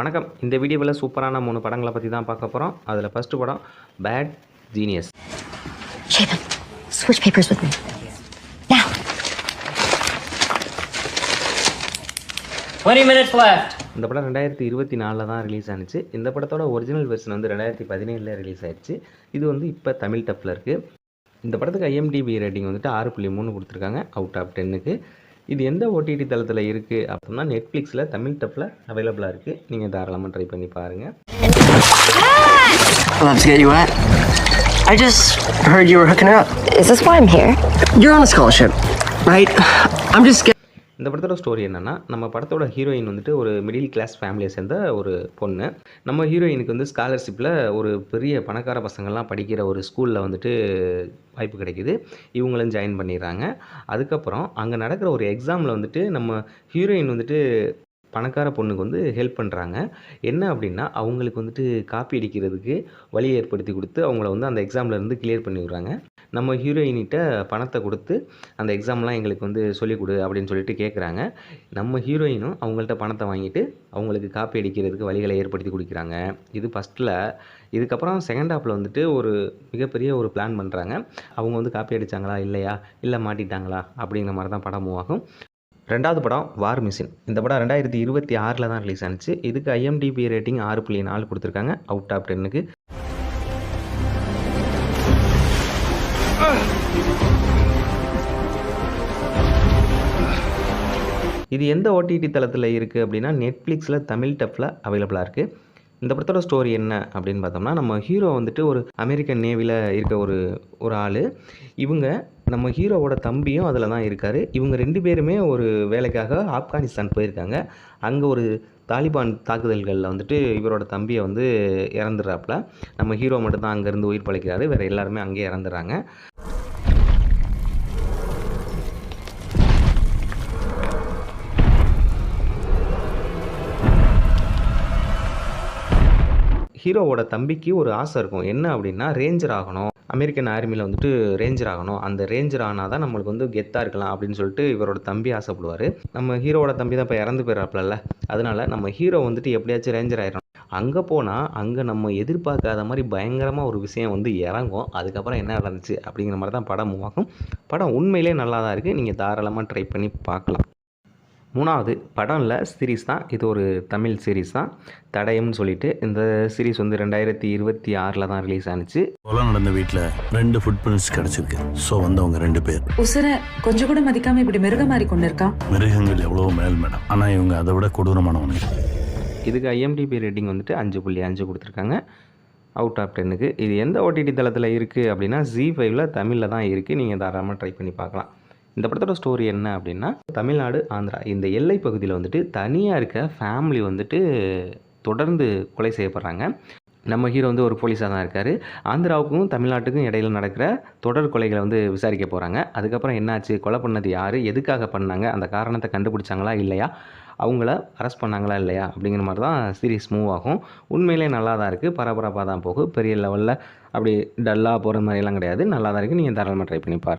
வணக்கம். இந்த வீடியோவில் சூப்பரான 3 படங்களை பற்றி தான் பார்க்க போகிறோம். அதில் ஃபஸ்ட்டு படம் bad genius. Shaven, switch papers with me. Now. 20 minutes left. இந்த படம் 2024 தான் ரிலீஸ் ஆனிச்சு. இந்த படத்தோட ஒரிஜினல் வெர்ஷன் வந்து 2017 ரிலீஸ் ஆயிடுச்சு. இது வந்து இப்போ தமிழ் டப்பில் இருக்குது. இந்த படத்துக்கு IMDb ரேட்டிங் வந்துட்டு 6.3 கொடுத்துருக்காங்க அவுட் ஆஃப் 10க்கு. இது எந்த OTT தளத்தில் இருக்குது அப்படின்னா நெட்ஃப்ளிக்ஸில் தமிழ் டப்பில் அவைலபிளாக இருக்குது. நீங்கள் தாராளமாக ட்ரை பண்ணி பாருங்கள். I'll have to get you wet. I just heard you were hooking up. Is this why I'm here? You're on a scholarship, right? I'm just இந்த படத்தோட ஸ்டோரி என்னென்னா, நம்ம படத்தோட ஹீரோயின் வந்துட்டு ஒரு மிடில் கிளாஸ் ஃபேமிலியை சேர்ந்த ஒரு பொண்ணு. நம்ம ஹீரோயினுக்கு வந்து ஸ்காலர்ஷிப்பில் ஒரு பெரிய பணக்கார பசங்கள்லாம் படிக்கிற ஒரு ஸ்கூலில் வந்துட்டு வாய்ப்பு கிடைக்கிது. இவங்களும் ஜாயின் பண்ணிடுறாங்க. அதுக்கப்புறம் அங்கே நடக்கிற ஒரு எக்ஸாமில் வந்துட்டு நம்ம ஹீரோயின் வந்துட்டு பணக்கார பொண்ணுக்கு வந்து ஹெல்ப் பண்ணுறாங்க. என்ன அப்படின்னா, அவங்களுக்கு வந்துட்டு காப்பி அடிக்கிறதுக்கு வழி ஏற்படுத்தி கொடுத்து அவங்கள வந்து அந்த எக்ஸாம்லேருந்து கிளியர் பண்ணி விட்றாங்க. நம்ம ஹீரோயினிட்ட பணத்தை கொடுத்து அந்த எக்ஸாம்லாம் எங்களுக்கு வந்து சொல்லிக் கொடு அப்படின்னு சொல்லிட்டு கேட்குறாங்க. நம்ம ஹீரோயினும் அவங்கள்ட்ட பணத்தை வாங்கிட்டு அவங்களுக்கு காப்பி அடிக்கிறதுக்கு வழிகளை ஏற்படுத்தி கொடுக்குறாங்க. இது ஃபஸ்ட்டில். இதுக்கப்புறம் செகண்ட் ஹாஃபில் வந்துட்டு ஒரு மிகப்பெரிய ஒரு பிளான் பண்ணுறாங்க. அவங்க வந்து காப்பி அடித்தாங்களா இல்லையா, இல்லை மாட்டிட்டாங்களா அப்படிங்கிற மாதிரி தான் படம் மூவ் ஆகும். ரெண்டாவது படம் வார் மிஷின். இந்த படம் 2026 தான் ரிலீஸ் ஆனிச்சு. இதுக்கு IMDb ரேட்டிங் 6.4 கொடுத்துருக்காங்க அவுட் ஆஃப் 10க்கு. இது எந்த OTT தளத்தில் இருக்குது அப்படின்னா நெட்ஃப்ளிக்ஸில் தமிழ் டப்பில் அவைலபிளாக இருக்குது. இந்த படத்தோட ஸ்டோரி என்ன அப்படின்னு பார்த்தோம்னா, நம்ம ஹீரோ வந்துட்டு ஒரு அமெரிக்கன் நேவியில் இருக்க ஒரு ஆள். இவங்க நம்ம ஹீரோவோட தம்பியும் அதில் தான் இருக்கார். இவங்க 2 பேருமே ஒரு வேலைக்காக ஆப்கானிஸ்தான் போயிருக்காங்க. அங்கே ஒரு தாலிபான் தாக்குதல்களில் வந்துட்டு இவரோட தம்பியை வந்து இறந்துடுறாப்புல. நம்ம ஹீரோ மட்டும்தான் அங்கேருந்து உயிர் பழைக்கிறாரு. வேறு எல்லாருமே அங்கேயே இறந்துடுறாங்க. ஹீரோவோட தம்பிக்கு ஒரு ஆசை இருக்கும். என்ன அப்படின்னா, ரேஞ்சர் ஆகணும், அமெரிக்கன் ஆர்மியில் வந்துட்டு ரேஞ்சர் ஆகணும். அந்த ரேஞ்சர் ஆனால் தான் நம்மளுக்கு வந்து கெத்தாக இருக்கலாம் அப்படின்னு சொல்லிட்டு இவரோட தம்பி ஆசைப்படுவார். நம்ம ஹீரோவோட தம்பி தான் இப்போ இறந்து போயிடறாப்புல. அதனால நம்ம ஹீரோ வந்துட்டு எப்படியாச்சும் ரேஞ்சர் ஆயிடணும். அங்கே போனால் அங்கே நம்ம எதிர்பார்க்காத மாதிரி பயங்கரமாக ஒரு விஷயம் வந்து இறங்கும். அதுக்கப்புறம் என்ன நடந்துச்சு அப்படிங்கிற மாதிரி தான் படம் மூவ் ஆகும். படம் உண்மையிலே நல்லா தான் இருக்குது. நீங்கள் தாராளமாக ட்ரை பண்ணி பார்க்கலாம். மூணாவது படம் இல்லை, சீரீஸ் தான். இது ஒரு தமிழ் சீரீஸ் தான், தடயம்னு சொல்லிட்டு. இந்த சீரீஸ் வந்து 2026 தான் ரிலீஸ் ஆனிச்சு. கொலை நடந்த வீட்டில் 2 ஃபுட் பிரிண்ட்ஸ் கிடச்சிருக்கு. ஸோ வந்தவங்க 2 பேர் உசுர கொஞ்சம் கூட மதிக்காம இப்படி மிருக மாதிரி கொண்டு இருக்கான். மிருகங்கள் எவ்வளோ மேல் மேடம், ஆனால் இவங்க அதை விட கொடூரமானவங்க. இதுக்கு IMDb ரேட்டிங் வந்துட்டு 5.5 கொடுத்துருக்காங்க அவுட் ஆஃப் 10க்கு. இது எந்த OTT தளத்தில் இருக்குது அப்படின்னா ZEE5ல தமிழில் தான் இருக்குது. நீங்கள் தாராளமாக ட்ரை பண்ணி பார்க்கலாம். இந்த படத்தோட ஸ்டோரி என்ன அப்படின்னா, தமிழ்நாடு ஆந்திரா இந்த எல்லை பகுதியில் வந்துட்டு தனியாக இருக்க ஃபேமிலி வந்துட்டு தொடர்ந்து கொலை செய்யப்படுறாங்க. நம்ம ஹீரோ வந்து ஒரு போலீஸாக தான் இருக்கார். ஆந்திராவுக்கும் தமிழ்நாட்டுக்கும் இடையில் நடக்கிற தொடர் கொலைகளை வந்து விசாரிக்க போகிறாங்க. அதுக்கப்புறம் என்னாச்சு, கொலை பண்ணது யார், எதுக்காக பண்ணாங்க, அந்த காரணத்தை கண்டுபிடிச்சாங்களா இல்லையா, அவங்கள அரெஸ்ட் பண்ணாங்களா இல்லையா அப்படிங்கிற மாதிரி தான் சீரீஸ் மூவ் ஆகும். உண்மையிலே நல்லா தான் இருக்குது. பரபரப்பாக தான் போகும். பெரிய லெவலில் அப்படி டல்லாக போகிற மாதிரிலாம் கிடையாது. நல்லா தான் இருக்குது. நீங்கள் தாராளமாக ட்ரை பண்ணி பாருங்கள்.